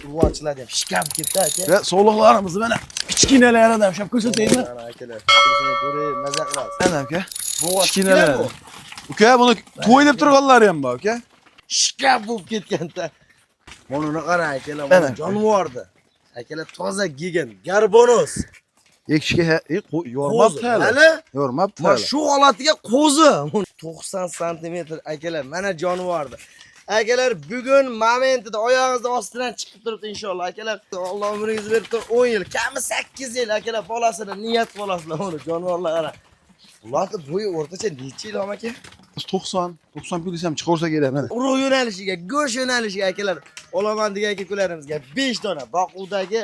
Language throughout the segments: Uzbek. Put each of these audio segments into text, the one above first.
Urg'ochilar ham shikam ketdi aka. Ve soğluklarımızı bana kichkinalar adam şap ko'rsataymi? Ana akalar. Shuni ko'rib, maza qilasiz. Ana aka. Bu Kichkinalar. Uka buni to'y deb turganlar ham bor aka. shikam bo'lib ketganda. Mana qarang akalar, Ana. mana jonivordi. Akalar toza gigan garbonos. Ekishga yormabdi hali. Hali Yormabdi mana hali. shu holatiga qo'zi 90 santimetr akalar, mana jonivordi. Akalar bugun momentida oyog'ingizning ostidan chiqib turibdi inshaalloh akalar. Alloh umringizni berib tur 10 yil, kami 8 yil akalar bolasini niyat qilasizlar mana jonivorlar qarang. Ularning bo'yi o'rtacha necha yil aka? 90 pul desam chiqarsa kerak mana. Urug' yo'nalishiga, go'sht yo'nalishiga akalar olaman degan akalarimizga 5 dona boquvdagi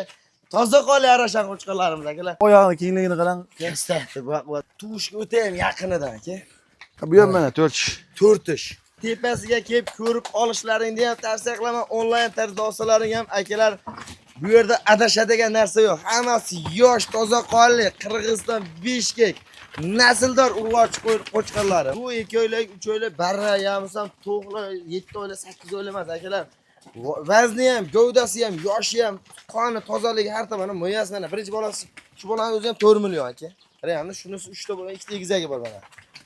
toza qoli arashan qo'chqonlarimiz akalar. Oyog'ini kengligini qarang. Kasta baqvat tuvishga o'ta ham yaqinidan aka. Bu ham mana 4 ish. 4 ish. Tepasiga kelib ko'rib olishlaringni ham tavsiya qilaman. Onlayn tarzda olsalaring ham akalar bu yerda adashadigan narsa yo'q. Hammasi yosh, toza qonli Qirg'iziston Bishkek nasldor urg'ochi qo'chqonlari. Bu 2 oylik, 3 oylik barra yamsam to'g'ri 7 oylik, 8 oylik emas akalar. Vazni ham, gavdasi ham, yoshi ham, qoni tozaligi har tomoni mo'yasi mana birinchi bolasi, shu bolaning o'zi ham 4 million aka. Qarang, shunisi 3 ta bola, 2 ta egizagi bor mana.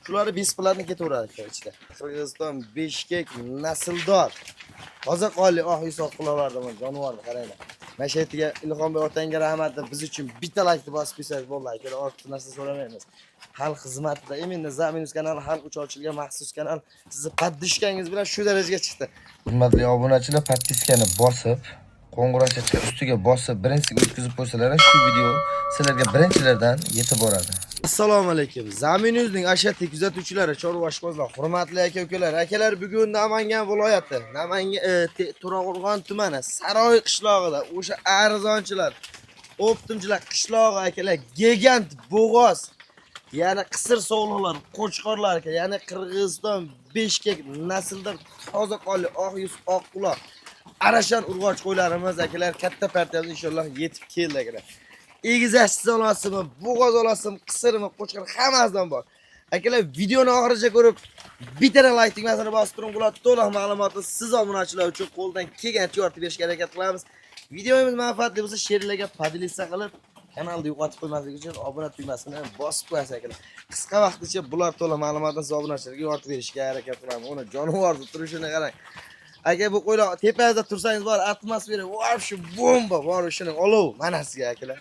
Shularni besplatni ketaveradi ichida. Qirg'iziston Bishkek nasldor toza qonli yuz quloqlardan jonivorni qaranglar. Mashaytiga Ilhombek otangga rahmat deb biz uchun bitta laykni bosib qo'ysangiz bo'ldi aka. Ortiq narsa so'ramaymiz. Xalq xizmatida endi Zaminus kanali xalq uchun ochilgan maxsus kanal. Sizni podpishkangiz bilan shu darajaga chiqdi. Hurmatli obunachilar, podpiskani bosib, qo'ng'iroqcha ustiga bosib, birinchisiga o'tkazib qo'ysalar, shu video sizlarga birinchilardan yetib boradi. Assalomu alaykum. Zaminusning ashaddiy kuzatuvchilari, chorva ishqibozlar, hurmatli aka-ukalar. Akalar bugun Namangan viloyati, To'raqo'rg'on tumani, Saroy qishlog'ida o'sha arzonchilar, optimchilar qishlog'i akalar, gigant bo'g'oz, ya'ni qisir sog'liqlar, qo'chqorlar aka, ya'ni Qirg'iziston Bishkek nasldor toza qonli oq yuz, oq quloq arashan urg'och qo'ylarimiz akalar katta partiyamiz inshaalloh yetib keldi akalar. Egizachsiz olasizmi, bo'g'oz olasizmi, qisirmi, qo'chqor hammasidan bor. Akalar videoni oxirigacha ko'rib, bitta like tugmasini bosib turing, bular to'liq ma'lumotni siz obunachilar uchun qo'ldan kelgancha yoritib berishga harakat qilamiz. Videomiz manfaatli bo'lsa, sherlarga podelitsiya qilib, kanalni yo'qotib qo'ymaslik uchun obuna tugmasini bosib qo'yasiz akalar. Qisqa vaqt ichida bular to'liq ma'lumotni siz obunachilarga yoritib berishga harakat qilamiz. Uni jonivorni turishini qarang. Agar bu qo'ylar tepangizda tursangiz bor, atmosfera vosh bomba bor o'shaning olov manasiga akalar.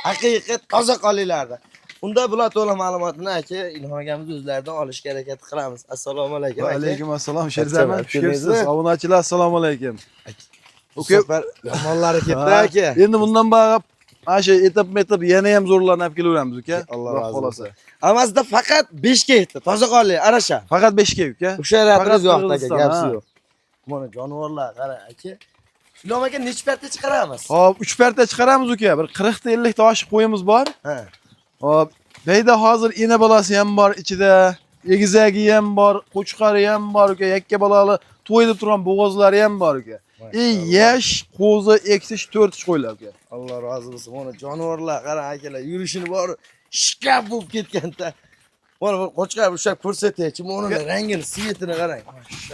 Haqiqiy toza qonlilarda. Unda bular to'liq ma'lumotni aka Ilhom akamiz o'zlaridan olishga harakat qilamiz. Assalomu alaykum aka. Va alaykum assalom. Sherzamad, xush kelibsiz. Obunachilar, assalomu alaykum. Uka, yomonlari ketdi aka. Endi bundan bag'ab mana shu etap yana ham zo'rlanib kelaveramiz uka. Alloh razı olsun. Amasida faqat 5 ga yetdi. Toza qonli arasha. Faqat 5 ga uka. O'sha ratimiz yo'q aka, gapsi yo'q. Mana jonivorlar qarang aka. Ilhom aka necha parta chiqaramiz? Hop, 3 parta chiqaramiz uka. Bir 40 ta 50 ta oshib qo'yimiz bor. Ha. Hop, beyda hozir ena bolasi ham bor ichida, egizagi ham bor, qo'chqari ham bor uka, yakka bolali to'yda turgan bo'g'ozlari ham bor uka. Yash qo'zi eksish 4 ish qo'ylar uka. Alloh rozi bo'lsin. Mana jonivorlar qarang akalar, yurishini bor, shikab bo'lib ketganda. Mana bir qo'chqar ushlab ko'rsataychi, mana rangini, svetini qarang.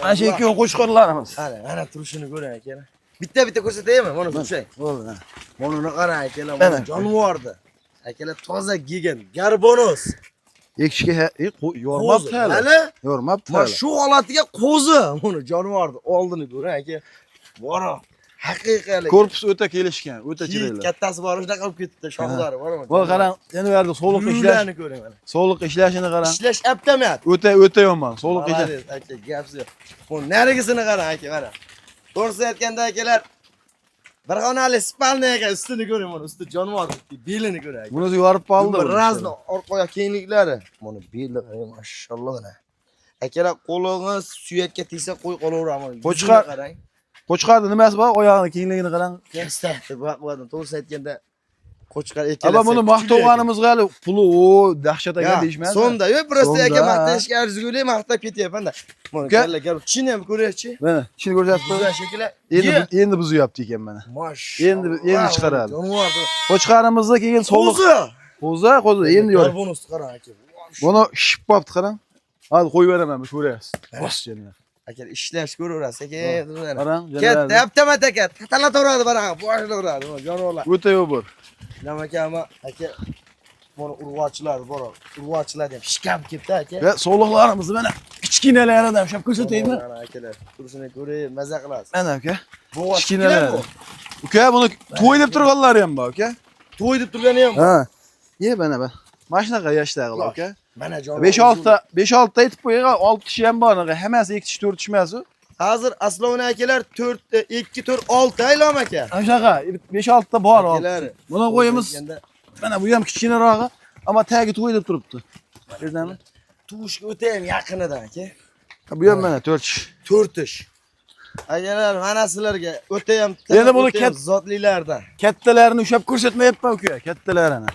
Mana shu ikki qo'chqorlarimiz. Mana turishini ko'ring akalar. Bitta ko'rsataymi? Mana o'shay. Bo'ldi. Mana qarang akalar, mana jonivordi. Akalar toza gigan garbonos. Ekishga yormabdi hali. Hali Yormabdi mana hali. shu holatiga qo'zi. Mana jonivorni oldini ko'ring aka. Bora. Haqiqatan. Korpus o'ta kelishgan, o'ta chiroyli. Kattasi bor, shunaqa qilib ketdi, shoxlari bor. Va qarang, yana bu yerda so'liq ishlash. ko'ring mana. So'liq ishlashini qarang. Ishlash aptamat. O'ta yomon. So'liq ishlash. Aka, gapsiz yo'q. Bu narigisini qarang aka, mana. To'g'risi aytganda akalar, bir xonali spalni aka, ustini ko'ring mana, usti jonivor, belini ko'ring aka. Bunisi yorib qoldi. Razni orqa oyoq kengliklari. Mana beli qarang, mashalloh mana. Akalar, qo'lingiz suyakka tegsa qo'y qolaveradi. Qo'chqar qarang. Qo'chqarning nimasi bor? Oyog'ini kengligini qarang. Kasta, baquvvatni to'g'risi aytganda qo'chqar ekkalasa. Aba buni maqtovganimizga hali puli dahshat ekan deyishmaydi. Sonda yo'q, prosta aka maqtashga arzigulik maqtab ketyapman-da. Mana kalla chini ham ko'raychi. Mana, chini ko'rsatib Bizlar shekillar. Endi buzyapti ekan mana. Mashalloh. Endi chiqaradi. Qo'chqarimizni keyin so'liq. Qo'zi endi yo'q. Bonus qarang aka. Buni ship qopti qarang. Hadi qo'yib beraman, ko'rasiz. Bos jana. Aka ishlash ko'raverasiz aka. Qarang, Ketdi, avtomat aka. Tatalataveradi mana, boshlayveradi jonivorlar. o'ta yo'q. Nima aka, aka mana urg'ochilar bor. Urg'ochilar ham shikam ketdi aka. Va sog'liqlarimizni mana kichkinalarni ham shab ko'rsataymi? Mana akalar, tursini ko'ring, maza qilasiz. Mana aka. Bu Kichkinalar. Uka, buni to'y deb turganlari ham bor, uka. To'y deb turgani ham bor. Ha. Ye, mana bu. Mana shunaqa yoshdag'ilar, uka. Mana jon. 5-6 ta aytib qo'ygan, 6 kishi ham bor. Hammasi 2 kishi, 4 kishi emas u. Hozir Aslovni akalar 2 4 6 aylom aka. Ana shunaqa 5-6 ta bor. Akalar. Buni qo'yamiz. Mana bu ham kichkinarog'i, ammo tagi to'y deb turibdi. Ko'rdingmi? Tug'ishga o'ta ham yaqinidan aka. Bu ham mana 4 kishi. 4 ish. Akalar, mana sizlarga o'ta ham Endi buni zotlilardan. Kattalarini ushlab ko'rsatmayapman uka, kattalarini.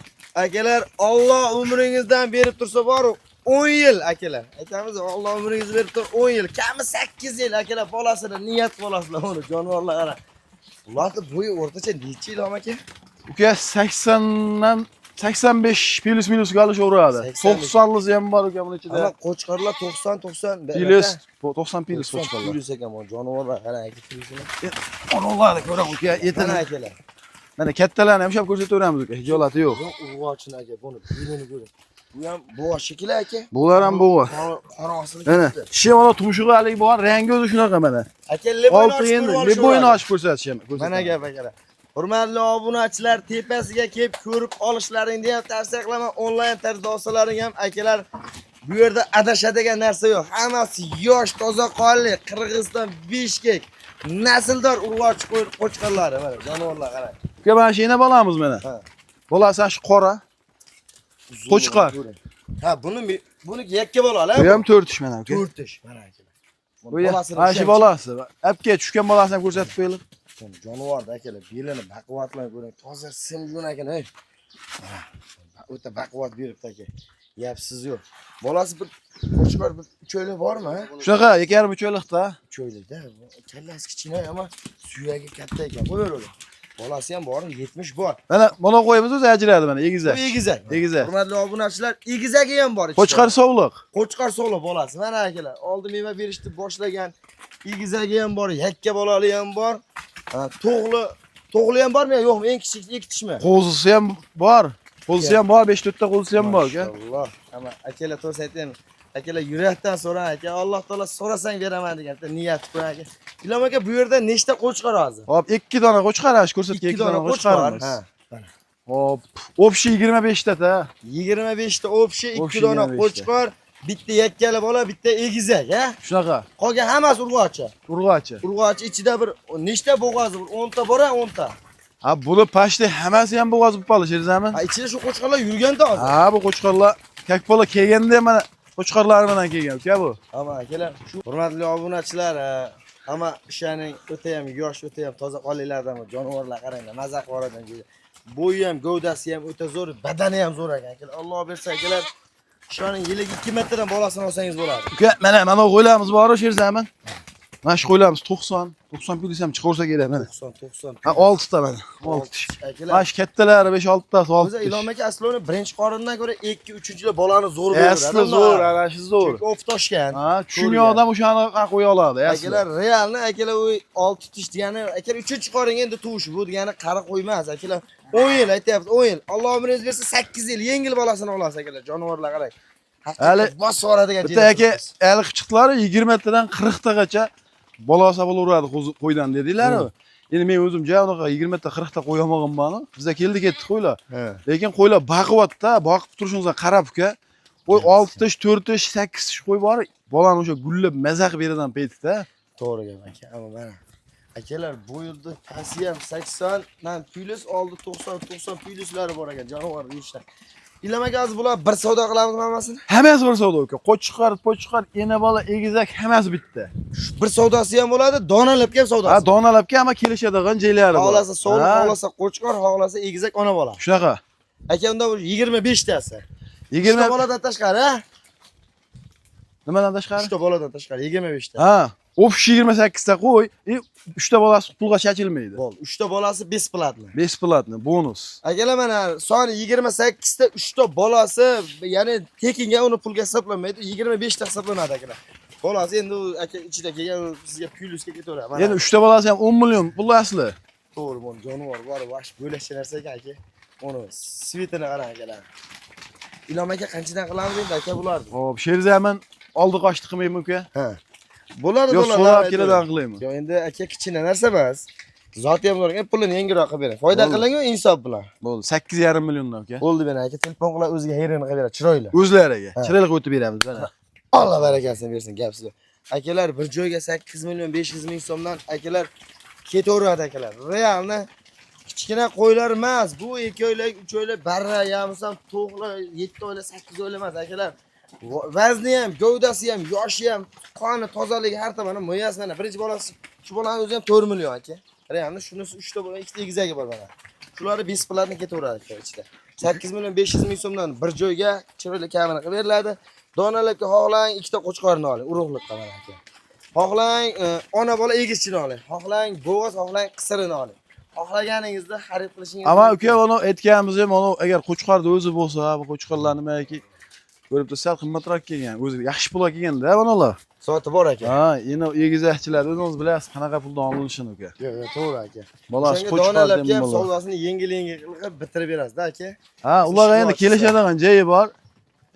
Akalar, Alloh umringizdan berib tursa bor 10 yil akalar. Aytamiz, Alloh umringizni berib tur 10 yil, kami 8 yil akalar bolasini niyat qilasizlar uni jonivorlar qara. Ularning bo'yi o'rtacha necha yil aka? Uka 80 dan 85 plus minus qolishaveradi. 90lisi ham bor uka buning ichida. Ana qo'chqorlar 90 Plus 90 plus qo'chqorlar. Plus ekan bu jonivorlar qara aka plusini. Onlarni ko'ring uka, yetadi Mana akalar. Mana kattalarni ham ushlab ko'rsataveramiz uka, hijolati yo'q. Urg'ochini aka, buni belini ko'ring. Bu ham bo'g'a shekilli aka. Bular ham bo'g'a. Qorasini Mana kishi mana tumshug'alik bor, rangi o'zi shunaqa mana. Aka leboyni Olti endi leboyni ochib ko'rsatishim. Mana gap akalar. Hurmatli obunachilar, tepasiga kelib ko'rib olishlaringni ham tavsiya qilaman. Onlayn tarzda olsalaring ham akalar, bu yerda adashadigan narsa yo'q. Hammasi yosh, toza qonli, Qirg'iziston Bishkek nasldor urg'och qo'chqorlari mana jonivorlar qarang. Uka, mana shuna bolamiz mana. Ha. Bolasi shu qora. Qo'chqor. Ha, buni yakka bolalar. Bu ham 4 ish mana uka. 4 ish mana akalar. Mana shu bolasi. Apga tushgan bolasini ham ko'rsatib qo'yinglar. Jonivorda akalar, belini baquvvatlan ko'ring. Toza simjun ekan, ey. O'ta baquvvat beribdi aka. Yapsiz yo'q. Bolasi bir qo'chqor bir 3 oylik bormi? Shunaqa 2,5 oylikda. 3 oylikda. Kallasi kichkina, ammo suyagi katta ekan. Qo'yaveradi. Bolasi ham bormi? 70 bor. Mana buni qo'yamiz o'zi ajraydi mana, egizak. Bu egizak. Egizak. Hurmatli obunachilar, egizagi ham bor. Qo'chqor sog'liq. Qo'chqor sog'liq bolasi. Mana akalar, oldi meva berishni boshlagan. Egizagi ham bor, yakka bolali ham bor. To'g'li ham bormi? Yo'qmi? Eng kichik 2 tishmi? Qo'zisi ham bor. Qo'zisi ham bor, 5-4 ta qo'zisi ham bor aka. Alloh. Ammo akalar to'g'ri aytaymi? Akalar yurakdan so'rang aka. Alloh taolo so'rasang beraman degan niyat qo'ying aka. Ilom aka, bu yerda nechta qo'chqor hozir? Hop, 2 dona qo'chqor ash ko'rsatgan 2 dona qo'chqorimiz. Ha. Mana. Hop, общий 25 ta ta. 25 ta общий, 2 dona qo'chqor, bitta yakkali bola, bitta egizak, ha? Shunaqa. Qolgan hammasi urg'ochi. Urg'ochi. Urg'ochi ichida bir nechta bo'g'ozi? 10 ta bor, 10 ta. Ha, buni pashti hammasi ham bo'g'oz bo'lib qolish, eshitsanmi? Ha, ichida shu qo'chqorlar yurganda hozir. Ha, bu qo'chqorlar kakbola kelganda mana qo'chqorlar bilan kelgan uka bu. Ammo akalar, shu hurmatli obunachilar, ammo o'shaning o'ta ham yosh, o'ta ham toza qonlilardan jonivorlar qaranglar, maza qoradan kelgan. Bo'yi ham, gavdasi ham o'ta zo'r, badani ham zo'r ekan akalar. Alloh bersa akalar, o'shaning yiliga 2 metrdan bolasini olsangiz bo'ladi. Uka, mana qo'ylarimiz bor, eshitsanmi? Mana shu qo'ylarimiz 90 plyus ham chiqarsa kerak mana. 90. Ha, 6 ta mana. 6 tish. Mana shu kattalari 5-6 ta, 6 O'zi tish. Ilom aka aslini birinchi qorindan ko'ra 2-3-yil bolani zo'r beradi. Asli zo'r, ana shu zo'r. Of toshgan. Ha, tushungan odam o'shani qo'ya oladi, asli. Akalar realni akalar u 6 tish degani, akalar 3-qoring endi tuvish bu degani qari qo'ymas. Akalar 10 yil aytyapti, 10 yil. Alloh umringiz bersa 8 yil yengil bolasini olasiz akalar. Jonivorlar qarang. Hali bos soradigan bitta aka alik chiqdilar 20 tadan 40 tagacha bolasi bo'laveradi qo'ydan dedilar-ku. Endi men o'zim ja unaqa 20 ta 40 ta qo'y olmaganman. Bizga keldi ketdi qo'ylar. Lekin qo'ylar baquvvatda, boqib turishingizga qarab uka. Qo'y 6 tish, 4 tish, 8 tish qo'y bor. Bolani o'sha gullab mazaq beradigan paytda. To'g'ri gap aka. Ammo mana akalar bu yerda pasi ham 80 dan plus oldi 90 pluslari bor ekan jonivor yeyishlar. Ilom aka hozir bular bir savdo qilamiz hammasini? Hammasi bir savdo uka. Qo'chqor, ena bola, egizak hammasi bitta. Bir savdosi ham bo'ladi, donalabga ham savdosi. Ha, donalabga ham kelishadigan joylari bor. Xohlasa sog'liq, xohlasa qo'chqor, xohlasa egizak ona bola. Shunaqa. Aka unda 25 tasi. 20 boladan tashqari, ha? Nimadan tashqari? 3 ta boladan tashqari 25 ta. Ha, общий 28 ta qo'y, 3 ta bolasi pulga chachilmaydi. Bo'ldi. 3 ta bolasi besplatni. Besplatni, bonus. Akalar mana soni 28 ta 3 ta bolasi, ya'ni tekinga uni pulga hisoblanmaydi, 25 ta hisoblanadi akalar. Xullas, endi u aka ichida kelgan sizga plyusga ketaveradi. Mana Endi 3 ta bolasi ham 10 million pul asli. to'g'ri bu jonivor bor, vash bo'lakcha narsa ekan aka. Uni svetini qarang akalar. Ilhom aka qanchadan qilamiz endi aka bularni? Xo'p, Sherzaman oldi qochdi qilmaymi uka? Ha. Bo'ladi, Yo, bo'ladi. so'rab keladan qilaymi? Yo, endi aka kichkina narsa emas. Zoti ham bor, pulini yengiroq qilib bering. Foyda qiling-ku insof bilan. Bo'ldi, 8,5 milliondan uka. Bo'ldi meni aka, telefon qilib o'ziga hayron qilib beradi, chiroyli. O'zlariga chiroyli qilib o'tib beramiz mana. Alloh barakasini bersin, gapsiz. Akalar bir joyga 8 million 500 ming so'mdan akalar ketaveradi akalar. Realni kichkina qo'ylar emas. Bu 2 oylik, 3 oylik barra yamsam to'g'ri 7 oylik, 8 oylik emas akalar. Vazni ham, gavdasi ham, yoshi ham, qoni tozaligi har tomoni mo'yas mana birinchi bolasi, shu bolani o'zi ham 4 million aka. Realni shunisi 3 ta bola, 2 ta egizagi bor mana. Shularni besplatni ketaveradi aka ichida. 8 million 500 ming so'mdan bir joyga chiroyli kamini qilib beriladi. Donalarga xohlang 2 ta qo'chqorni oling, urug'liqqa mana aka. Xohlang ona bola egizchini oling, xohlang bo'g'oz, xohlang qisirini oling. Xohlaganingizda xarid qilishingiz Ammo uka, buni aytganimiz ham, mana agar qo'chqarni o'zi bo'lsa, bu qo'chqarlar nimaiki ko'rib tursa qimmatroq kelgan, o'zi yaxshi pul kelganda bunalar. soati bor aka. Ha, endi egizakchilar o'zingiz bilasiz qanaqa puldan olinishini uka. Yo'q, to'g'ri aka. Bolasi O'shanga qo'chqar donalarga ham deb savdosini yengil-yengil qilib bitirib berasiz-da aka. Ha, ularga endi kelishadigan joyi bor.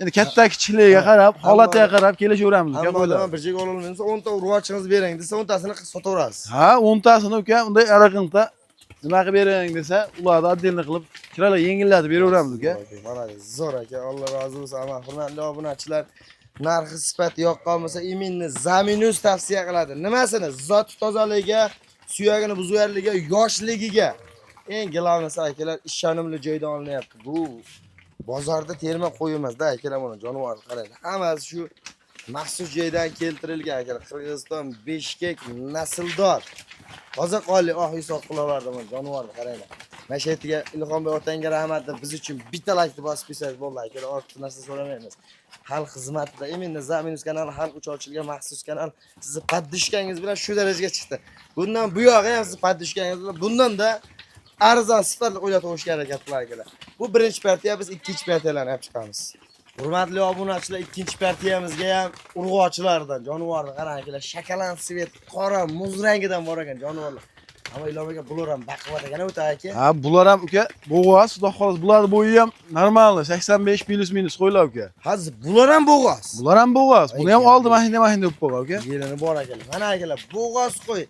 Endi katta kichikligiga qarab, holatiga qarab kelishaveramiz uka. Hamma bir joyga ololmaysa 10 ta urg'ochingiz bering desa 10 tasini sotaverasiz. Ha, 10 tasini uka, unday araqinta nima qilib bering desa, ularni отдельно qilib chiroyli yengillatib beraveramiz uka. Mana zo'r aka, Alloh rozi bo'lsin. Amma hurmatli obunachilar, narxi sifati yoqqan bo'lsa, iminni zaminus tavsiya qiladi. Nimasini? Zoti tozaligiga, suyagini buzuvligiga, yoshligiga. Eng gilamisi akalar, ishonimli joydan olinyapti. Bu bozorda terma qo'yilmas-da akalar, mana jonivor qarang. Hammasi shu maxsus joydan keltirilgan akalar. Qirg'iziston, Bishkek nasldor. Toza qonli oq soq qilaverdi mana jonivorni qaranglar. Mana shu yerga Ilhombek otangga rahmat deb biz uchun bitta laykni bosib qo'ysangiz bo'ldi akalar. Ortiq narsa so'ramaymiz. Xalq xizmatida, endi Zaminus kanali xalq uchun ochilgan maxsus kanal. Sizni poddushkangiz bilan shu darajaga chiqdi. Bundan bu yog'i ham siz poddushkangiz bilan bundan da arzon sifatli o'ylab o'shga harakat qilar akalar. Bu birinchi partiya, biz ikkinchi partiyalarni olib chiqamiz. Hurmatli obunachilar, ikkinchi partiyamizga ham urg'ochilardan jonivorni qarang akalar, shakalan svet, qora muz rangidan bor ekan jonivorlar. Ammo Ilhom aka bular ham baquvvat ekan o'ta aka. Ha, bular ham uka, bo'g'oz, xudo xolos, bular bo'yi ham normal, 85 plus minus qo'ylar uka. Hozir bular ham bo'g'oz. Bular ham bo'g'oz. Buni ham oldi mashina deb qo'ygan uka. Yelini bor akalar. Mana akalar, bo'g'oz qo'y.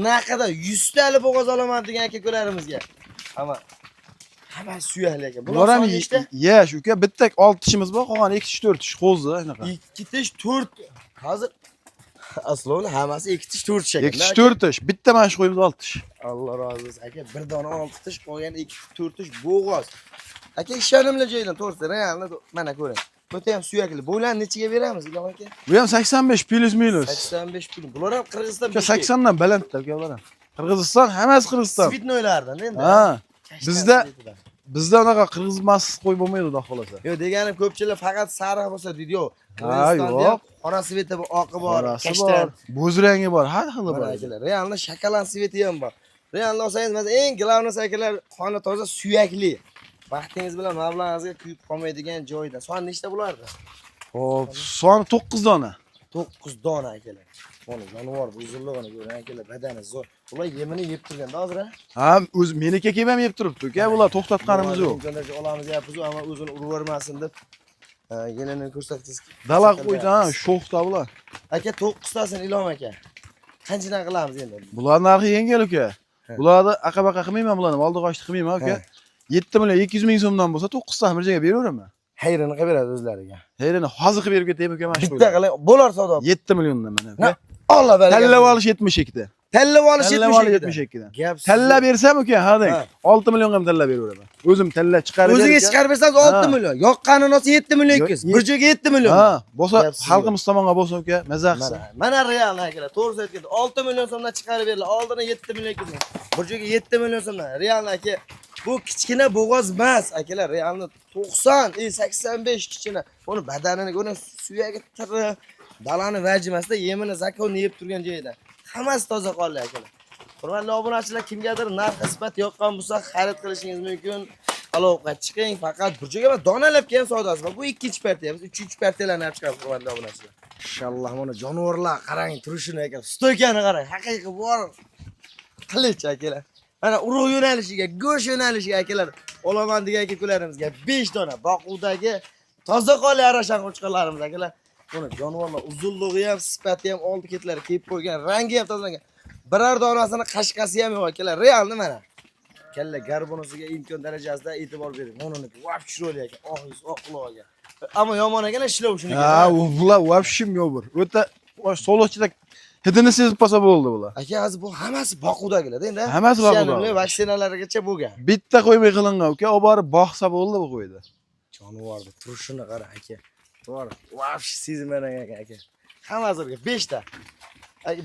Naqada 100 tali bo'g'oz olaman degan aka ko'larimizga. Hamma suyakli ekan. Bular ham yesh uka, bitta 6 tishimiz bor, qolgan 2 tish 4 tish qo'zi shunaqa. 2 tish 4. Hozir aslovni hammasi 2 tish 4 tish ekan. 2 tish 4 tish, bitta mana shu qo'yimiz 6 tish. Alloh rozi bo'lsin aka. Bir dona 6 tish, qolgan 2 4 tish bo'g'oz. Aka ishonimli joydan to'g'risi, realni mana ko'ring. Bo'ta ham suyakli. Bo'ylarni nechiga beramiz, Ilhom aka? Bu ham 85 plus minus. 85 pul. Bular ham Qirg'iziston. 80 dan balandda uka bular ham. Qirg'iziston, hammasi Qirg'iziston. Svitnoylardan endi. Ha. Bizda unaqa qirg'izmas qo'y bo'lmaydi, xudo xolasa. Yo'q, deganim ko'pchilik faqat sariq bo'lsa deydi, yo'q. Ha, yo'q. Qora sveti bor, oqi bor, kashtan, bo'z rangi bor, har xili bor. Akalar, realni shakalan sveti ham bor. Realni olsangiz, masalan, eng glavnisi akalar, qoni toza, suyakli. Vaqtingiz bilan mablag'ingizga kuyib qolmaydigan joyda. Son nechta bo'lardi? Xo'p, soni 9 dona. 9 dona akalar. Mana jonivor uzunligini ko'ring akalar, badani zo'r. Ular yemini yeb turganda hozir. Ha, o'z meniki kelib ham yeb turibdi uka, bular to'xtatganimiz yo'q. Imkonlarga olamiz deyapmiz, ammo o'zini urib vermasin deb yelini ko'rsatdingiz. Dala qo'ydi, ha, sho'xda bular. Aka 9 tasini Ilhom aka. Qanchadan qilamiz endi? Bular narxi yengil uka. Bularni aqabaqa qilmayman bularni, oldi qochdi qilmayman uka. 7 million 200 ming so'mdan bo'lsa 9 ta bir joyga beraveraman. Hayrini qilib beradi o'zlariga. Hayrini hozir qilib berib ketaymi uka mana shu. Bitta qiling, bo'lar savdo. 7 milliondan mana uka. Alloh barakat. Tallab olish 72 dan. Tallab olish 72 dan. Tallab bersam uka, hadang 6 millionga ham tallab beraveraman. O'zim tallab chiqarib berib. O'zingiz chiqarib bersangiz 6 million. Yoqqanini olsa 7 million 200. Bir joyga 7 million. Ha, bo'lsa xalqimiz tomonga bo'lsa uka, maza qilsin. Mana realni akalar, to'g'ri aytganda 6 million so'mdan chiqarib beriladi. Oldini 7 million 200. Bir joyga 7 million so'mdan. Realni aka, bu kichkina bo'g'oz emas akalar, realni 90, 85 kichkina. Uni badanini ko'ring, suyagi tiri, dalani vajimasida yemini zakonni yeb turgan joyida. Hammasi toza qonli akalar. Hurmatli obunachilar, kimgadir narx isbat yoqqan bo'lsa, xarid qilishingiz mumkin. Aloqa chiqing, faqat bir joyga donalab kelgan savdosi bor. Bu ikkinchi partiyamiz, uchinchi partiyalarni olib chiqamiz, hurmatli obunachilar. Maşallah mana jonivorlar qarang turishini aka. Stoykani qarang. Haqiqiy bor. Qilich akalar. Mana urug' yo'nalishiga, go'sht yo'nalishiga akalar. Olaman degan aka-ukalarimizga 5 dona boquvdagi toza qonli arashan qo'chqorlarimiz akalar. Buni jonivorlar uzunligi ham, sifati ham, oldi ketlari kiyib qo'ygan, rangi ham tozalangan. Biror donasini qashqasi ham yo'q akalar. Realni mana. Kalla garbonosiga imkon darajasida e'tibor bering. Mononiki vaf chiroyli ekan. Oq oq quloqiga. Ammo yomon ekan ishlov shuniki. Ha, bular вообще yo'q bir. O'ta solochida hidini sezib qolsa bo'ldi bular. Aka, hozir bu hammasi boquvdagilar endi. Hammasi boquvda. Vaksinalarigacha bo'lgan. Bitta qo'ymay qilingan uka, olib borib boqsa bo'ldi bu qo'ydi. Jonivorni turishini qara aka. To'g'ri. Вообще sezmagan aka. Hammasiga 5 ta.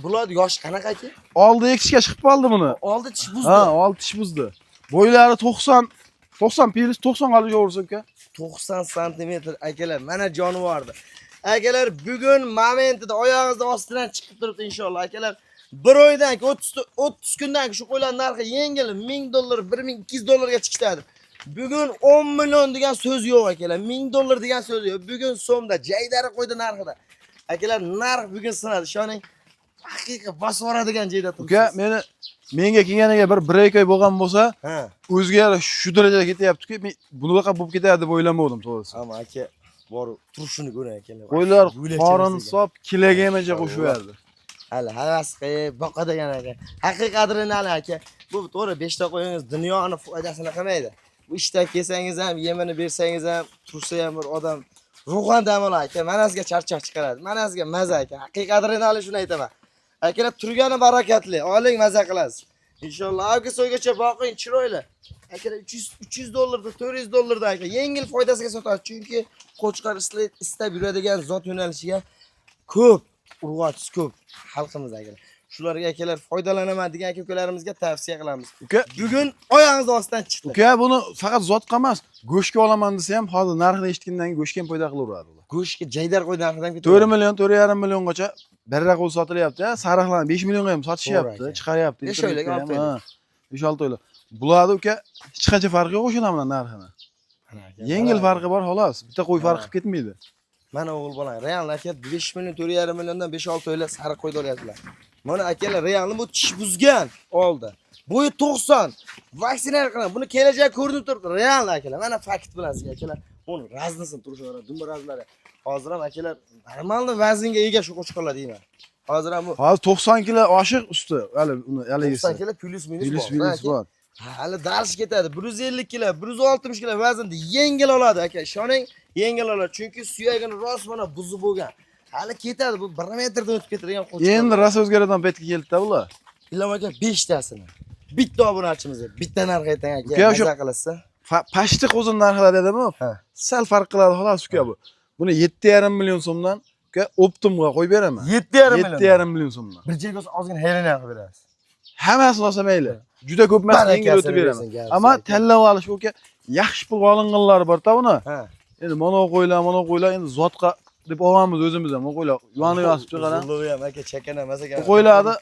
Bular yosh qanaqa aka? Oldi ekishga chiqib qoldi buni. Oldi tish buzdi. Ha, oldi tish buzdi. Bo'ylari 90 pilis 90 qalish o'rsin uka. 90 santimetr akalar. Mana jonivordi. Akalar bugun momentida oyog'ingizning ostidan chiqib turibdi inshaalloh akalar. Bir oydan 30 kundan shu qo'ylar narxi yengil $1000, $1200 ga chiqadi. Bugun 10 million degan so'z yo'q akalar. $1000 degan so'z yo'q. Bugun so'mda jaydari qo'ydi narxida. Akalar narx bugun sinadi. Shoning haqiqiy bosib boradigan joyda turibsiz. Uka, menga kelganiga bir 1-2 oy bo'lgan bo'lsa, Ha. o'zgarib shu darajada ketyapti-ku, men bunaqa bo'lib ketadi deb o'ylamadim to'g'risi. Ama aka bor turishini ko'ring akalar. Qo'ylar qorin sop, kilaga emacha qo'shib berdi. Hali havas qilib boqadigan aka. Haqiqiy adrenalin aka. Bu to'g'ri 5 ta qo'yingiz dunyoni foydasini qilmaydi. Bu ishdan kelsangiz ham, yemini bersangiz ham, tursa ham bir odam ruhan dam oladi aka. Mana sizga charchoq chiqaradi. Mana sizga maza aka. Haqiqiy adrenalin shuni aytaman. Akalar turgani barakatli. Oling maza qilasiz. Inshaalloh avgust oygacha boqing chiroyli. Akalar $300 $400 aka. Yengil foydasiga sotadi. Chunki qo'chqor istab yuradigan zot yo'nalishiga ko'p urg'ochisi ko'p xalqimiz akalar. Shularga akalar foydalanaman degan aka-ukalarimizga tavsiya qilamiz. Uka, Bugun oyog'ingiz ostidan chiqdi. uka, buni faqat zotqa emas, go'shtga olaman desa ham, hozir narxini eshitgandan keyin go'shtga ham foyda qilaveradi ular. Go'shtga jaydar qo'y narxidan ketadi. 4 million, 4,5 milliongacha barra qo'l sotilyapti. Sariqlarni 5 millionga ham sotishyapti, chiqaryapti. 5 oylik, 6 oylik. 5-6 oylik. Bularni uka hech qancha farqi yo'q o'shana bilan narxini. Yengil farqi bor xolos. Bitta qo'y farqi qilib ketmaydi. Mana o'g'il bolang, real aka 5 million, 4,5 milliondan 5-6 oylik sariq qo'yni olyaptilar. Mana akalar realni bu tish buzgan oldi. Bo'yi 90. Vaksinatsiya qiling. Buni kelajak ko'rinib turibdi. Real akalar. Mana fakt bilan sizga akalar. Uni raznisini turishadi, dumba razlari. Hozir ham akalar normalniy vaznga ega shu qo'chqorlar deyman. Hozir ham bu Hozir 90 kilo oshiq usti. Hali uni haligisi. 90 kilo plus minus bor. Hali darsh ketadi. 150 kilo, 160 kilo vaznda yengil oladi aka. Ishoning, yengil oladi. Chunki suyagini rost mana buzib bo'lgan. Hali ketadi. Bu 1 metrdan o'tib ketadigan qo'chqor. Endi rosa o'zgaradigan paytga keldi-da bular. Ilom aka 5 tasini. Bitta obunachimizga bitta narx aytang aka. Uka, shu- Maza qilasiz. Pashti qo'zin narxlar dedimi? Ha. Sal farq qiladi xolos uka bu. Buni 7,5 million so'mdan uka Optimga qo'yib beraman. 7,5 million. 7,5 million so'mdan. Bir joyga ozgina hayron qilib berasiz. Hammasi olsa mayli. Juda ko'p emas, yengil o'tib beraman. Ammo tanlab olish uka yaxshi pul olinganlari bor-da uni. Ha. Endi mana qo'ylar endi zotqa deb olamiz o'zimiz ham. Bu qo'ylar yonib yotib chiqadi. Uzunligi ham aka chakana emas ekan. Bu qo'ylarni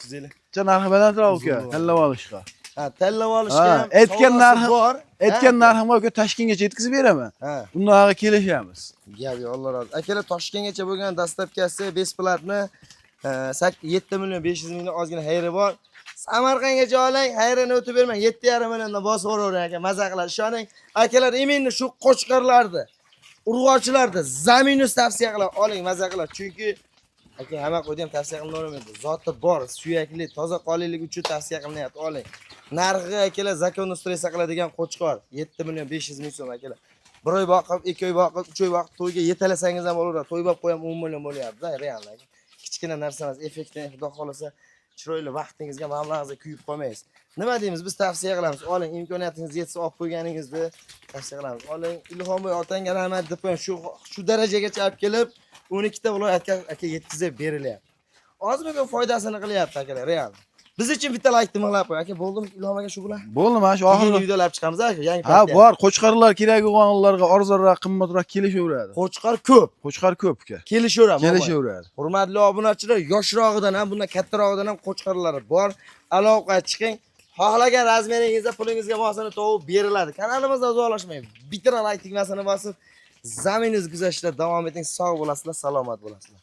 narxi baland turadi uka, tanlab olishga. Ha, tanlab olishga ham aytgan narxi bor. Aytgan narximga uka Toshkentgacha yetkazib beraman. Ha. Bundan kelishamiz. Gap yo'q, Alloh rozi. Akalar Toshkentgacha bo'lgan dastlabkasi besplatni 7 million 500 ming ozgina hayri bor. Samarqandgacha oling, hayrini o'tib bermang. 7,5 milliondan bosib yuravering aka, maza qiladi. Ishoning, akalar iminni shu qo'chqorlarni, urg'ochilarni zaminus tavsiya qilib oling, maza qiladi. Chunki aka hamma qo'yda ham tavsiya qilinmaydi. Zoti bor, suyakli, toza qonlilik uchun tavsiya qilinyapti. Oling. Narxi akalar zakonni stress qiladigan qo'chqor 7 million 500 ming so'm akalar. 1 oy boqib, 2 oy boqib, 3 oy boqib to'yga yetalasangiz ham bo'laveradi. To'y bo'lib qo'yam 10 million bo'lyapti-da, real. Kichkina narsa emas, effektni xudo xolasa chiroyli vaqtingizga, mablag'ingizga kuyib qolmaysiz. Nima deymiz? Biz tavsiya qilamiz. Oling, imkoniyatingiz yetsa olib qo'yganingizni tavsiya qilamiz. Oling, Ilhomboy otangga rahmat deb qo'ying. Shu darajagacha olib kelib, 12 ta viloyatga aka yetkazib berilyapti. Ozgina foydasini qilyapti akalar, real. Biz uchun bitta like maqlab qo'ying. Aka, bo'ldimi? Ilhom aka shu bilan. Bo'ldi, mana shu Oxirgi oxirgi videolar chiqamiz aka, yangi Ha, bor, qo'chqorlar kerak bo'lganlarga arzonroq, qimmatroq kelishaveradi. Qo'chqor ko'p. Qo'chqor ko'p uka. Kelishaveradi. Kelishaveradi. Hurmatli obunachilar, yoshroqdan ham, bundan kattarog'idan ham qo'chqorlar bor. Aloqa chiqing. Xohlagan razmeringizda pulingizga mosini topib beriladi. Kanalimizda uzoqlashmang. Bitta like tugmasini bosib, zaminingizga kuzatishda davom eting. Sog' bo'lasizlar, salomat bo'lasizlar.